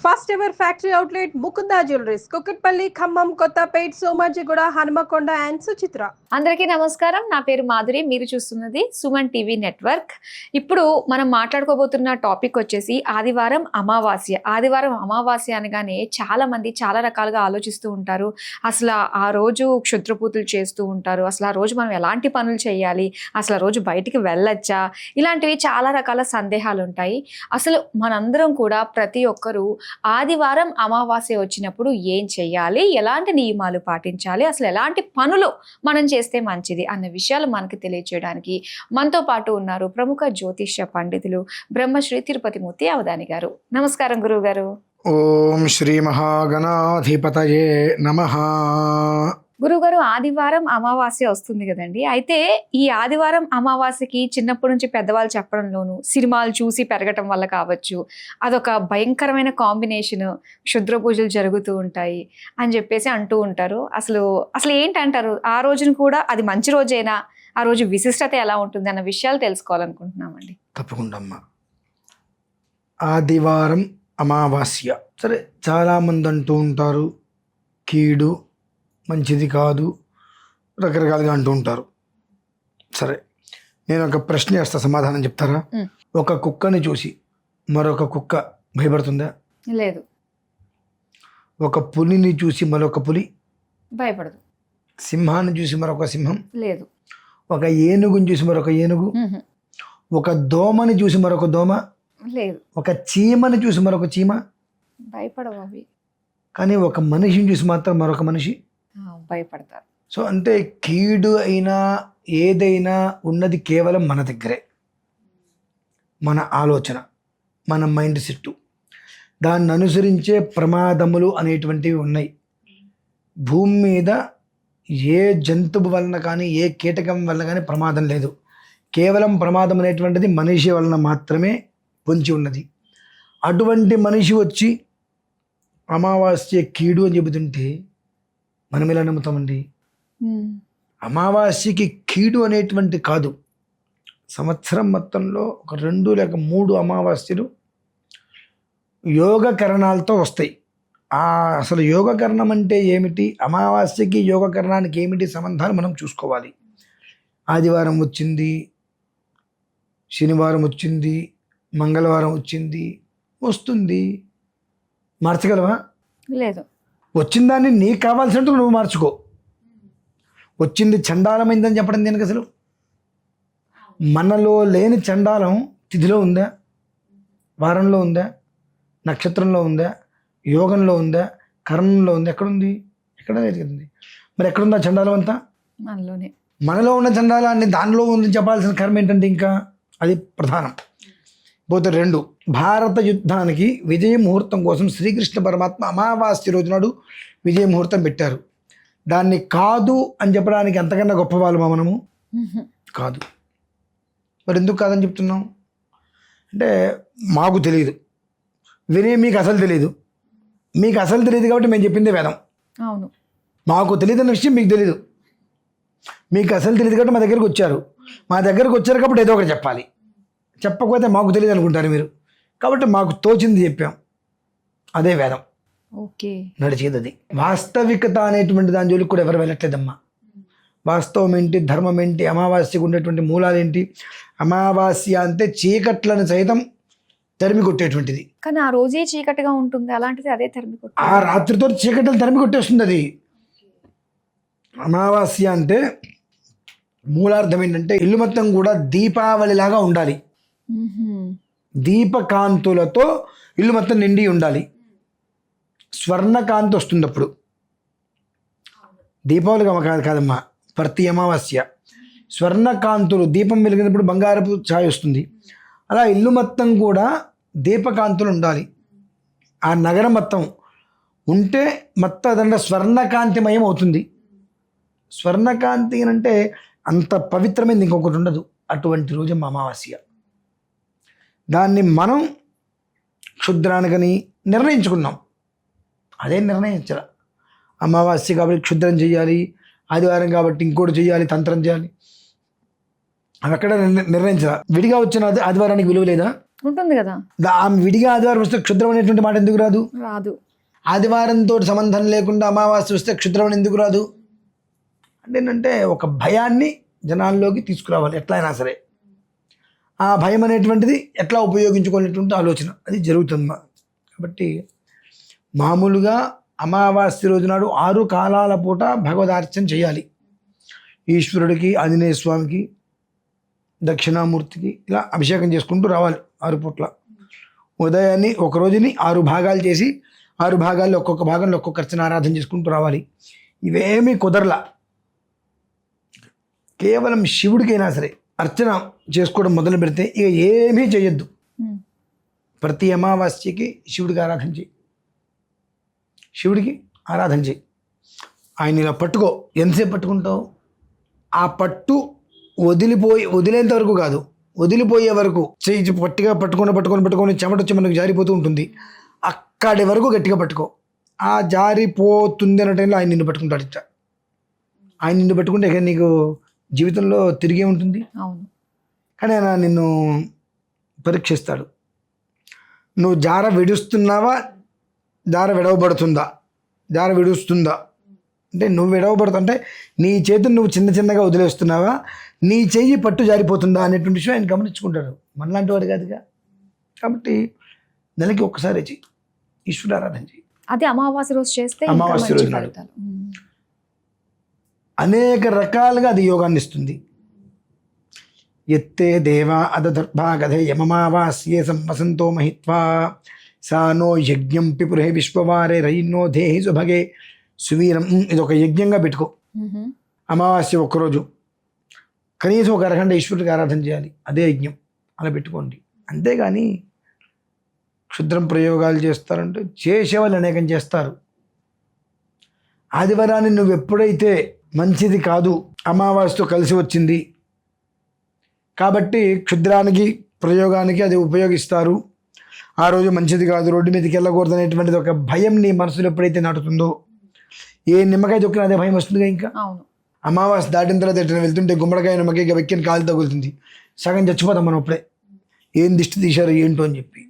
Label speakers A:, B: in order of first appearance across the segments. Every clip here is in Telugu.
A: First ever factory outlet Mukunda jewelleries Kukatpally, Khammam, Kothapet, Somajiguda, Hanamkonda and Suchitra.
B: అందరికీ నమస్కారం. నా పేరు మాధురి. మీరు చూస్తున్నది సుమన్ టీవీ నెట్వర్క్. ఇప్పుడు మనం మాట్లాడుకోబోతున్న టాపిక్ వచ్చేసి ఆదివారం అమావాస్య. ఆదివారం అమావాస్య అనగానే చాలా మంది చాలా రకాలుగా ఆలోచిస్తూ ఉంటారు. అసలు ఆ రోజు క్షుద్రపూజలు చేస్తూ ఉంటారు. అసలు ఆ రోజు మనం ఎలాంటి పనులు చేయాలి, అసలు ఆ రోజు బయటికి వెళ్ళొచ్చా, ఇలాంటివి చాలా రకాల సందేహాలు ఉంటాయి. అసలు మనందరం కూడా ప్రతి ఒక్కరూ ఆదివారం అమావాస్య వచ్చినప్పుడు ఏం చేయాలి, ఎలాంటి నియమాలు పాటించాలి, అసలు ఎలాంటి పనులు మనం చేస్తే మంచిది అన్న విషయాలు మనకి తెలియజేయడానికి మనతో పాటు ఉన్నారు ప్రముఖ జ్యోతిష్య పండితులు బ్రహ్మశ్రీ తిరుపతి మూర్తి అవధాని గారు. నమస్కారం గురువు గారు.
C: ఓం శ్రీ మహాగణాధిపతయే నమః.
B: గురుగారు, ఆదివారం అమావాస్య వస్తుంది కదండి. అయితే ఈ ఆదివారం అమావాస్యకి చిన్నప్పటి నుంచి పెద్దవాళ్ళు చెప్పడంలోను, సినిమాలు చూసి పెరగటం వల్ల కావచ్చు, అదొక భయంకరమైన కాంబినేషన్, క్షుద్ర పూజలు జరుగుతూ ఉంటాయి అని చెప్పేసి అంటూ ఉంటారు. అసలు ఏంటంటారు? ఆ రోజును కూడా అది మంచి రోజేనా, ఆ రోజు విశిష్టత ఎలా ఉంటుంది అన్న విషయాలు తెలుసుకోవాలనుకుంటున్నామండి.
C: తప్పకుండా అమ్మా. ఆదివారం అమావాస్య, సరే, చాలామంది అంటూ ఉంటారు కీడు, మంచిది కాదు, రకరకాలుగా అంటూ ఉంటారు. సరే, నేను ఒక ప్రశ్న వేస్తా, సమాధానం చెప్తారా? ఒక కుక్కని చూసి మరొక కుక్క భయపడుతుందా?
B: లేదు.
C: ఒక పులిని చూసి మరొక పులి
B: భయపడదు.
C: సింహాన్ని చూసి మరొక సింహం లేదు. ఒక ఏనుగుని చూసి మరొక ఏనుగు, ఒక దోమని చూసి మరొక దోమ
B: లేదు. ఒక
C: చీమని చూసి మరొక చీమ
B: భయపడవు అవి.
C: కానీ ఒక మనిషిని చూసి మాత్రం మరొక మనిషి
B: భయపడతారు.
C: సో అంటే కీడు అయినా ఏదైనా ఉన్నది కేవలం మన దగ్గరే, మన ఆలోచన, మన మైండ్ సెట్. దాన్ని అనుసరించే ప్రమాదములు అనేటువంటివి ఉన్నాయి. భూమి మీద ఏ జంతువు వలన కానీ ఏ కీటకం వలన కానీ ప్రమాదం లేదు. కేవలం ప్రమాదం అనేటువంటిది మనిషి వలన మాత్రమే పొంచి ఉన్నది. అటువంటి మనిషి వచ్చి అమావాస్య కీడు అని చెబుతుంటే మనం ఎలా నమ్ముతామండి? అమావాస్యకి కీడు అనేటువంటి కాదు. సంవత్సరం మొత్తంలో ఒక 2 లేక 3 అమావాస్యలు యోగకరణాలతో వస్తాయి. అసలు యోగకరణం అంటే ఏమిటి, అమావాస్యకి యోగకరణానికి ఏమిటి సంబంధాలు మనం చూసుకోవాలి. ఆదివారం వచ్చింది, శనివారం వచ్చింది, మంగళవారం వచ్చింది, వస్తుంది, మార్చగలవా? లేదు. వచ్చిన దాన్ని నీకు కావాల్సినట్టు నువ్వు మార్చుకో. వచ్చింది చండాలమైందని చెప్పడం దేనికి? అసలు మనలో లేని చండాలం తిథిలో ఉందా, వారంలో ఉందా, నక్షత్రంలో ఉందా, యోగంలో ఉందా, కరణంలో ఉందా? ఎక్కడుంది? ఎక్కడ లేదు కదండి. మరి ఎక్కడుందా చండాలం అంతా?
B: మనలోనే.
C: మనలో ఉన్న చండాలాన్ని దానిలో ఉందని చెప్పాల్సిన కర్మ ఏంటంటే ఇంకా అది ప్రధానం. పోతే 2, భారత యుద్ధానికి విజయ ముహూర్తం కోసం శ్రీకృష్ణ పరమాత్మ అమావాస్య రోజు నాడు విజయ ముహూర్తం పెట్టారు. దాన్ని కాదు అని చెప్పడానికి ఎంతకన్నా గొప్పవాళ్ళమా మనము? కాదు. మరి ఎందుకు కాదని చెప్తున్నాం అంటే మాకు తెలియదు, వినే మీకు అసలు తెలియదు. మీకు అసలు తెలియదు కాబట్టి మేము చెప్పిందే వేదం.
B: అవును. మాకు
C: తెలియదు అన్న విషయం మీకు తెలియదు. మీకు అసలు తెలియదు కాబట్టి మా దగ్గరకు వచ్చారు. మా దగ్గరకు వచ్చారు కాబట్టి ఏదో ఒకటి చెప్పాలి. చెప్పకపోతే మాకు తెలియదు అనుకుంటారు మీరు. కాబట్టి మాకు తోచింది చెప్పాం, అదే వేదం.
B: ఓకే,
C: నడిచేది అది. వాస్తవికత అనేటువంటి దాని జోలికి కూడా ఎవరు వెళ్ళట్లేదమ్మా. వాస్తవం ఏంటి, ధర్మం ఏంటి, అమావాస్యకు ఉండేటువంటి మూలాలు ఏంటి? అమావాస్య అంటే చీకట్లను సైతం తరిమి కొట్టేటువంటిది.
B: కానీ ఆ రోజే చీకటిగా ఉంటుంది, అలాంటిది అదే తరిమి కొట్టే,
C: ఆ రాత్రితో చీకట్లను తరిమి కొట్టేస్తుంది అది. అమావాస్య అంటే మూలార్థం ఏంటంటే ఇల్లు మొత్తం కూడా దీపావళిలాగా ఉండాలి. దీపకాంతులతో ఇల్లు మొత్తం నిండి ఉండాలి. స్వర్ణకాంతి వస్తుంది అప్పుడు. దీపావళి కాదమ్మా, ప్రతి అమావాస్య స్వర్ణకాంతులు, దీపం వెలిగినప్పుడు బంగారపు ఛాయ్ వస్తుంది. అలా ఇల్లు మొత్తం కూడా దీపకాంతులు ఉండాలి. ఆ నగరం మొత్తం ఉంటే మొత్తం అదంతా స్వర్ణకాంతిమయం అవుతుంది. స్వర్ణకాంతి అంటే అంత పవిత్రమైనది ఇంకొకటి ఉండదు. అటువంటి రోజు అమావాస్య. దాన్ని మనం క్షుద్రానికని నిర్ణయించుకున్నాం. అదే నిర్ణయించాల. అమావాస్య కాబట్టి క్షుద్రం చేయాలి, ఆదివారం కాబట్టి ఇంకోటి చేయాలి, తంత్రం చేయాలి, అవి అక్కడ నిర్ణయించాల. విడిగా వచ్చిన ఆదివారానికి విలువ లేదా?
B: ఉంటుంది కదా.
C: ఆమె విడిగా ఆదివారం వస్తే క్షుద్రం అనేటువంటి మాట ఎందుకు రాదు?
B: రాదు.
C: ఆదివారంతో సంబంధం లేకుండా అమావాస్య వస్తే క్షుద్రం అని ఎందుకు రాదు అంటే ఏంటంటే ఒక భయాన్ని జనాల్లోకి తీసుకురావాలి ఎట్లా అయినా సరే. ఆ భయం అనేటువంటిది ఎట్లా ఉపయోగించుకునేటువంటి ఆలోచన అది జరుగుతుంది. కాబట్టి మామూలుగా అమావాస్య రోజు నాడు 6 కాలాల పూట భగవదార్చన చేయాలి. ఈశ్వరుడికి, ఆంజనేయ స్వామికి, దక్షిణామూర్తికి ఇలా అభిషేకం చేసుకుంటూ రావాలి 6 పూట్ల. ఉదయాన్ని ఒక రోజుని 6 భాగాలు చేసి 6 భాగాల్లో ఒక్కొక్క భాగంలో ఒక్కొక్క అర్చన ఆరాధన చేసుకుంటూ రావాలి. ఇవేమీ కుదరలా, కేవలం శివుడికైనా సరే అర్చన చేసుకోవడం మొదలు పెడితే ఇక ఏమీ చేయొద్దు. ప్రతి అమావాస్యకి శివుడికి ఆరాధన చేయి, శివుడికి ఆరాధన చేయి. ఆయన ఇలా పట్టుకో. ఎంతసేపు పట్టుకుంటావు? ఆ పట్టు వదిలేంత వరకు కాదు, వదిలిపోయే వరకు చేయి పట్టిగా పట్టుకొని చెమట వచ్చి మనకు జారిపోతూ ఉంటుంది. అక్కడి వరకు గట్టిగా పట్టుకో. ఆ జారిపోతుంది అన్న టైంలో ఆయన నిన్ను పట్టుకుంటాడు. ఇట్లా ఆయన నిన్ను పట్టుకుంటే ఇక నీకు జీవితంలో తిరిగే ఉంటుంది.
B: అవును.
C: కానీ ఆయన నిన్ను పరీక్షిస్తాడు. నువ్వు జార విడుస్తున్నావా, జార విడవబడుతుందా, జార విడుస్తుందా అంటే నువ్వు విడవబడుతుంటే నీ చేతిని నువ్వు చిన్నగా వదిలేస్తున్నావా, నీ చెయ్యి పట్టు జారిపోతుందా అనేటువంటి విషయం ఆయన గమనించుకుంటాడు. మనలాంటి వాడు కాదుగా. కాబట్టి నెలకి ఒక్కసారి చెయ్యి, ఈశ్వరారాధన చెయ్యి.
B: అది అమావాస్య రోజు చేస్తే
C: అమావాస్య రోజు నాడు అనేక రకాలుగా అది యోగాన్ని ఇస్తుంది. ఎత్తే దేవా అదర్భాగధే యమమావాస్యే సంవసంతో మహిత్వా సానో యజ్ఞం పిపురే విశ్వవారే రైన్నో దేహి సుభగే సువీరం. ఇది ఒక యజ్ఞంగా పెట్టుకో. అమావాస్య ఒక్కరోజు కనీసం ఒక అరగంట ఈశ్వరుడికి ఆరాధన చేయాలి, అదే యజ్ఞం. అలా పెట్టుకోండి. అంతేగాని క్షుద్రం ప్రయోగాలు చేస్తారంటే చేసేవాళ్ళు అనేకం చేస్తారు. ఆదివారాన్ని నువ్వు ఎప్పుడైతే మంచిది కాదు, అమావాస్యతో కలిసి వచ్చింది కాబట్టి క్షుద్రానికి ప్రయోగానికి అది ఉపయోగిస్తారు, ఆ రోజు మంచిది కాదు, రోడ్డు మీదకి వెళ్ళకూడదు అనేటువంటిది ఒక భయం నీ మనసులో ఎప్పుడైతే నాటుతుందో, ఏ నిమ్మకాయ తొక్కినా అదే భయం వస్తుందిగా. ఇంకా అమావాస్య దాటిన తర్వాత ఎట్లా వెళ్తుంటే గుమ్మడికాయ నిమ్మకాయ వెక్కిన కాలు తగులుతుంది, సగం చచ్చిపోతాం మనం అప్పుడే. ఏం దిష్టి తీశారు ఏంటో అని చెప్పి.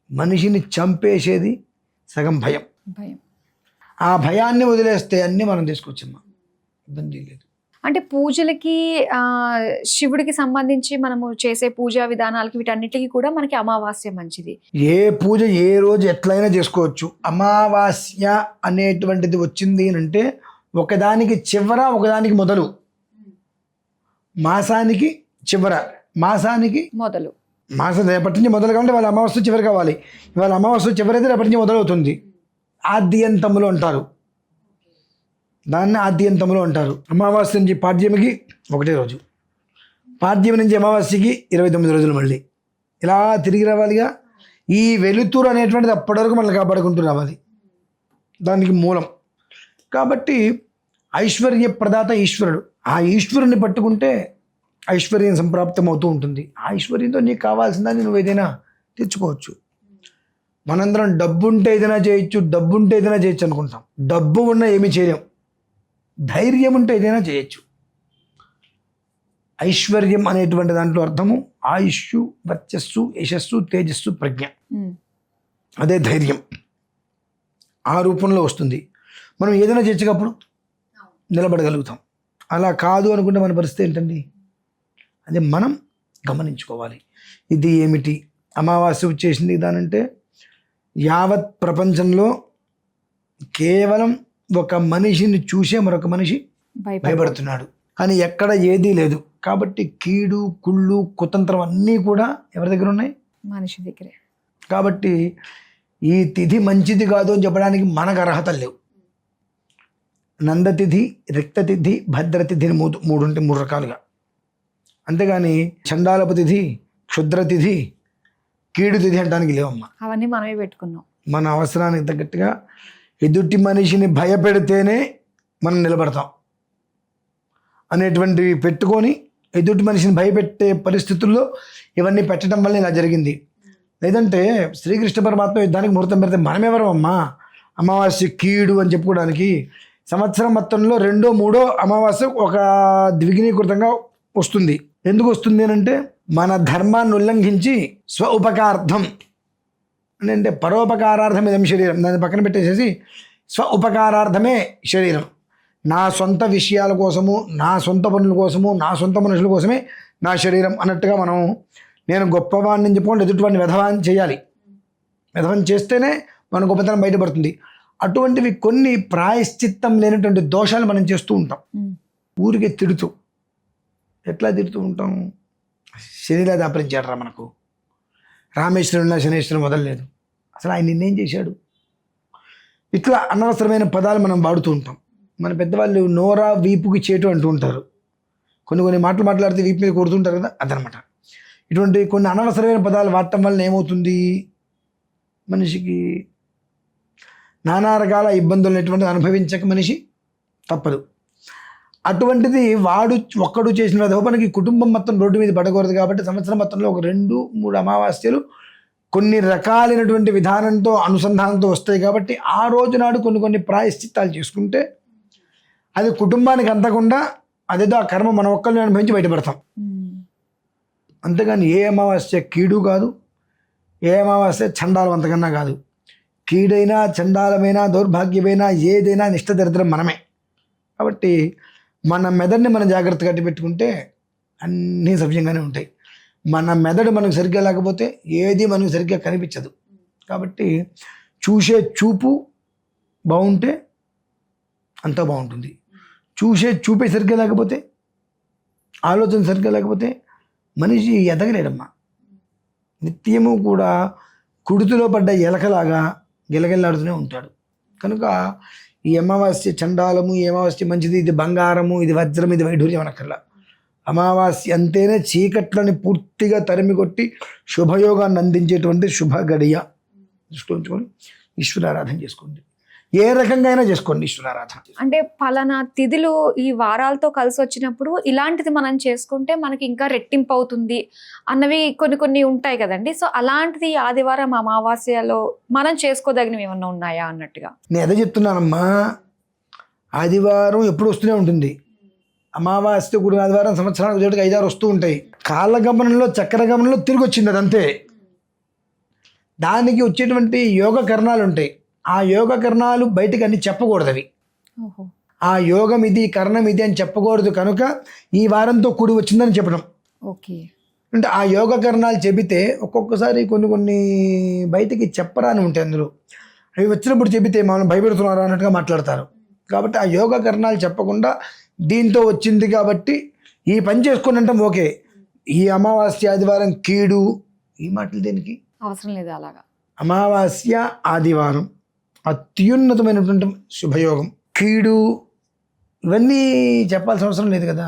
C: మనిషిని చంపేసేది సగం భయం. ఆ భయాన్ని వదిలేస్తే అన్నీ మనం తీసుకొచ్చమ్మా, ఇబ్బంది లేదు.
B: అంటే పూజలకి శివుడికి సంబంధించి మనము చేసే పూజా విధానాలకి వీటన్నిటికీ కూడా మనకి అమావాస్య మంచిది.
C: ఏ పూజ ఏ రోజు ఎట్లయినా చేసుకోవచ్చు. అమావాస్య అనేటువంటిది వచ్చింది అంటే ఒకదానికి చివర ఒకదానికి మొదలు, మాసానికి చివర మాసానికి
B: మొదలు.
C: మాసం రేపటి నుంచి మొదలు కావాలంటే వాళ్ళ అమావాస్య చివరి కావాలి. ఇవాళ అమావాస్య చివరైతే రేపటి నుంచి మొదలవుతుంది. ఆద్యంతములు అంటారు దాన్ని, ఆద్యంతములు అంటారు. అమావాస్య నుంచి పాడ్యమికి ఒకటే రోజు, పాడ్యమి నుంచి అమావాస్యకి 29 రోజులు, మళ్ళీ ఇలా తిరిగి రావాలిగా. ఈ వెలుతురు అనేటువంటిది అప్పటి వరకు మనల్ని కాపాడుకుంటూ రావాలి, దానికి మూలం. కాబట్టి ఐశ్వర్య ప్రదాత ఈశ్వరుడు. ఆ ఈశ్వరుని పట్టుకుంటే ఐశ్వర్యం సంప్రాప్తం అవుతూ ఉంటుంది. ఆ ఐశ్వర్యంతో నీకు కావాల్సిందని నువ్వు ఏదైనా తెచ్చుకోవచ్చు. మనందరం డబ్బు ఉంటే ఏదైనా చేయొచ్చు, డబ్బు ఉంటే ఏదైనా చేయొచ్చు అనుకుంటాం. డబ్బు ఉన్నా ఏమీ చేయలేం. ధైర్యం ఉంటే ఏదైనా చేయొచ్చు. ఐశ్వర్యం అనేటువంటి దాంట్లో అర్థము ఆయుష్షు, వర్చస్సు, యశస్సు, తేజస్సు, ప్రజ్ఞ. అదే ధైర్యం. ఆ రూపంలో వస్తుంది. మనం ఏదైనా చేయొచ్చుకప్పుడు నిలబడగలుగుతాం. అలా కాదు అనుకుంటే మన పరిస్థితి ఏంటండి? అదే మనం గమనించుకోవాలి. ఇది ఏమిటి అమావాస్య వచ్చేసింది దానంటే, యావత్ ప్రపంచంలో కేవలం ఒక మనిషిని చూసే మరొక మనిషి భయపడుతున్నాడు, కానీ ఎక్కడ ఏదీ లేదు. కాబట్టి కీడు, కుళ్ళు, కుతంత్రం అన్నీ కూడా ఎవరి దగ్గర ఉన్నాయి?
B: మనిషి దగ్గరే.
C: కాబట్టి ఈ తిథి మంచిది కాదు అని చెప్పడానికి మనకు అర్హత లేవు. నందతిథి, రిక్తతిథి, భద్రతిథి అని మూడు ఉంటాయి, 3 రకాలుగా. అంతేగాని చండాలపు తిథి, క్షుద్రతిథి, కీడు తిథి అంటానికి లేవమ్మా.
B: అవన్నీ మనమే పెట్టుకున్నాం.
C: మన అవసరానికి తగ్గట్టుగా ఎదుటి మనిషిని భయపెడితేనే మనం నిలబడతాం అనేటువంటివి పెట్టుకొని, ఎదుటి మనిషిని భయపెట్టే పరిస్థితుల్లో ఇవన్నీ పెట్టడం వల్ల ఇలా జరిగింది. లేదంటే శ్రీకృష్ణ పరమాత్మ యుద్ధానికి ముహూర్తం పెడితే మనమెవరం అమ్మా అమావాస్య కీడు అని చెప్పుకోవడానికి? సంవత్సరం మొత్తంలో 2వ 3వ అమావాస్య ఒక ద్విగుణీకృతంగా వస్తుంది. ఎందుకు వస్తుంది అని అంటే మన ధర్మాన్ని ఉల్లంఘించి స్వ ఉపకారార్థం అంటే పరోపకారార్థం ఇదం శరీరం, దాన్ని పక్కన పెట్టేసేసి స్వ ఉపకారార్థమే శరీరం, నా సొంత విషయాల కోసము, నా సొంత పనుల కోసము, నా సొంత మనుషుల కోసమే నా శరీరం అన్నట్టుగా మనం నేను గొప్పవాడిని చెప్పుకోండి ఎదుటివాడిని వెధవాన్ని చేయాలి. వెధవాన్ని చేస్తేనే మన గొప్పతనం బయటపడుతుంది. అటువంటివి కొన్ని ప్రాయశ్చిత్తం లేనటువంటి దోషాలు మనం చేస్తూ ఉంటాం. ఊరికే తిడుతూ, ఎట్లా తిడుతూ ఉంటాం? శనిలా దాపరించాడరా మనకు, రామేశ్వరంలో శనేశ్వరం వదలలేదు, అసలు ఆయన నిన్నేం చేశాడు, ఇట్లా అనవసరమైన పదాలు మనం వాడుతూ ఉంటాం. మన పెద్దవాళ్ళు నోరా వీపుకి చేటు అంటూ ఉంటారు. కొన్ని మాటలు మాట్లాడితే వీపు మీద కొడుతుంటారు కదా, అదనమాట. ఇటువంటి కొన్ని అనవసరమైన పదాలు వాడటం వల్ల ఏమవుతుంది, మనిషికి నానా రకాల ఇబ్బందులు ఎటువంటి అనుభవించక మనిషి తప్పదు. అటువంటిది వాడు ఒక్కడు చేసిన పనికి కుటుంబం మొత్తం రోడ్డు మీద పడకూడదు. కాబట్టి సంవత్సరం మొత్తంలో ఒక 2-3 అమావాస్యలు కొన్ని రకాలైనటువంటి విధానంతో అనుసంధానంతో వస్తాయి. కాబట్టి ఆ రోజు నాడు కొన్ని ప్రాయశ్చిత్తాలు చేసుకుంటే అది కుటుంబానికి అందకుండా అదేదో ఆ కర్మ మన ఒక్కరిని అనుభవించి బయటపడతాం. అంతేగాని ఏ అమావాస్య కీడు కాదు, ఏ అమావాస్య చండాలవంతకన్నా కాదు. కీడైనా చండాలమైనా దౌర్భాగ్యమైనా ఏదైనా నిష్ట దరిద్రం మనమే. కాబట్టి మన మెదడుని మనం జాగ్రత్తగా పెట్టుకుంటే అన్నీ సవ్యంగానే ఉంటాయి. మన మెదడు మనకు సరిగ్గా లేకపోతే ఏది మనకు సరిగ్గా కనిపించదు. కాబట్టి చూసే చూపు బాగుంటే అంతా బాగుంటుంది. చూపే సరిగ్గా లేకపోతే, ఆలోచన సరిగ్గా లేకపోతే మనిషి ఎదగలేడమ్మా. నిత్యము కూడా కుడితిలో పడ్డ ఎలకలాగా గిలగిల్లాడుతూనే ఉంటాడు. కనుక ఈ అమావాస్య చండాలము, ఈ అమావాస్య మంచిది, ఇది బంగారము, ఇది వజ్రం, ఇది వైఢూర్యం అనక్కర్లా. అమావాస్య అంతేనే చీకట్లని పూర్తిగా తరిమి కొట్టి శుభయోగాన్ని అందించేటువంటి శుభ గడియ. దృష్టిలో ఉంచుకొని ఈశ్వరారాధన చేసుకోండి. ఏ రకంగా అయినా చేసుకోండి ఈశ్వరారాధన.
B: అంటే పలానా తిథులు ఈ వారాలతో కలిసి వచ్చినప్పుడు ఇలాంటిది మనం చేసుకుంటే మనకి ఇంకా రెట్టింపు అవుతుంది అన్నవి కొన్ని ఉంటాయి కదండి. సో అలాంటిది ఆదివారం అమావాస్యలో మనం చేసుకోదగినవి ఏమన్నా ఉన్నాయా అన్నట్టుగా
C: నేను అదే చెప్తున్నానమ్మా. ఆదివారం ఎప్పుడు వస్తూనే ఉంటుంది. అమావాస్య కూడా ఆదివారం సంవత్సరానికి చోటుకి 5-6 వస్తూ ఉంటాయి. కాలగమనంలో చక్ర గమనంలో తిరిగి వచ్చింది అదంతే. దానికి వచ్చేటువంటి యోగ కరణాలు ఉంటాయి. ఆ యోగ కరణాలు బయటకు అన్ని చెప్పకూడదు. అవి ఆ యోగం ఇది, కరణం ఇది అని చెప్పకూడదు. కనుక ఈ వారంతో కూడి వచ్చిందని చెప్పడం.
B: ఓకే.
C: అంటే ఆ యోగ కరణాలు చెబితే ఒక్కొక్కసారి కొన్ని బయటికి చెప్పరాని ఉంటాయి. అందులో అవి వచ్చినప్పుడు చెబితే మనం భయపెడుతున్నారు అన్నట్టుగా మాట్లాడతారు. కాబట్టి ఆ యోగ కరణాలు చెప్పకుండా దీంతో వచ్చింది కాబట్టి ఈ పని చేసుకుని అంటాం. ఓకే, ఈ అమావాస్య ఆదివారం కీడు, ఈ మాటలు దేనికి
B: అవసరం లేదు. అలాగా
C: అమావాస్య ఆదివారం అత్యున్నతమైనటువంటి శుభయోగం, కీడు ఇవన్నీ చెప్పాల్సిన అవసరం లేదు కదా.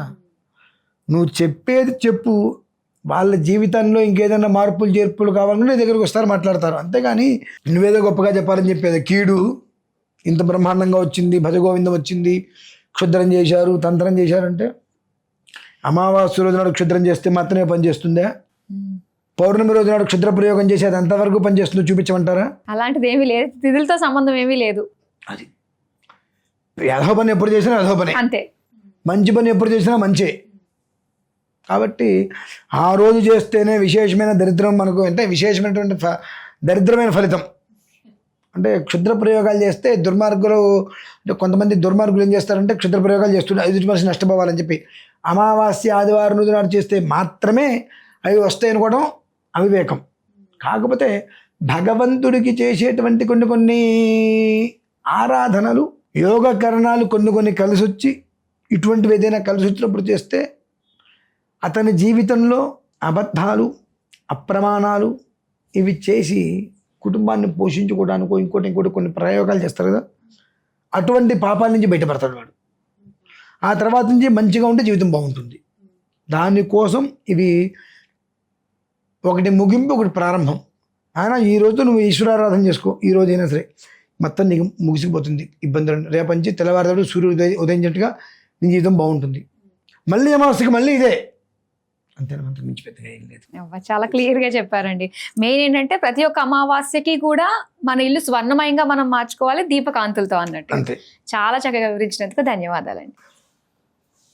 C: నువ్వు చెప్పేది చెప్పు. వాళ్ళ జీవితంలో ఇంకేదైనా మార్పులు చేర్పులు కావాలన్నా నీ దగ్గరకు వస్తారు, మాట్లాడతారు. అంతేగాని నువ్వేదో గొప్పగా చెప్పాలని చెప్పేది. కీడు ఇంత బ్రహ్మాండంగా వచ్చింది, భజగోవిందం వచ్చింది, క్షుద్రం చేశారు, తంత్రం చేశారంటే అమావాస్య రోజు నాడు క్షుద్రం చేస్తే మాత్రమే పనిచేస్తుందా? పౌర్ణమి రోజు నాడు క్షుద్ర ప్రయోగం చేసి అది ఎంతవరకు పనిచేస్తుందో చూపించమంటారా?
B: అలాంటిది ఏమీ లేదు. తిథులతో సంబంధం ఏమీ లేదు.
C: అది అధో పని ఎప్పుడు చేసినా అధో పని
B: అంతే.
C: మంచి పని ఎప్పుడు చేసినా మంచే. కాబట్టి ఆ రోజు చేస్తేనే విశేషమైన దరిద్రం మనకు, అంటే విశేషమైనటువంటి దరిద్రమైన ఫలితం. అంటే క్షుద్ర ప్రయోగాలు చేస్తే దుర్మార్గులు, అంటే కొంతమంది దుర్మార్గులు ఏం చేస్తారంటే క్షుద్ర ప్రయోగాలు చేస్తుంటారు ఎదుటి మనిషి నష్టపోవాలని చెప్పి. అమావాస్య ఆదివారం రోజు నాడు చేస్తే మాత్రమే అవి వస్తాయి అనుకోవడం అవివేకం. కాకపోతే భగవంతుడికి చేసేటువంటి కొన్ని ఆరాధనలు, యోగకరణాలు కొన్ని కలిసి వచ్చి, ఇటువంటివి ఏదైనా కలిసి వచ్చినప్పుడు చేస్తే అతని జీవితంలో అబద్ధాలు, అప్రమాణాలు ఇవి చేసి కుటుంబాన్ని పోషించుకోవడానికి ఇంకోటి కొన్ని ప్రయోగాలు చేస్తారు కదా, అటువంటి పాపాల నుంచి బయటపడతాడు వాడు. ఆ తర్వాత నుంచి మంచిగా ఉంటే జీవితం బాగుంటుంది. దానికోసం ఇవి ఒకటి ముగింపు, ఒకటి ప్రారంభం. ఆయన ఈరోజు నువ్వు ఈశ్వరారాధన చేసుకో, ఈ రోజైనా సరే మొత్తం నీకు ముగిసిపోతుంది ఇబ్బందులు. రేపంచి తెల్లవారుతాడు సూర్యుడు ఉదయించినట్టుగా నీ జీవితం బాగుంటుంది. మళ్ళీ అమావాస్యకి మళ్ళీ ఇదే, అంతేనంత మించి పెద్దగా ఏం లేదు.
B: చాలా క్లియర్ గా చెప్పారండి. మెయిన్ ఏంటంటే ప్రతి ఒక్క అమావాస్యకి కూడా మన ఇల్లు స్వర్ణమయంగా మనం మార్చుకోవాలి దీపకాంతులతో అన్నట్టు.
C: అంతే.
B: చాలా చక్కగా వివరించినందుకు ధన్యవాదాలండి.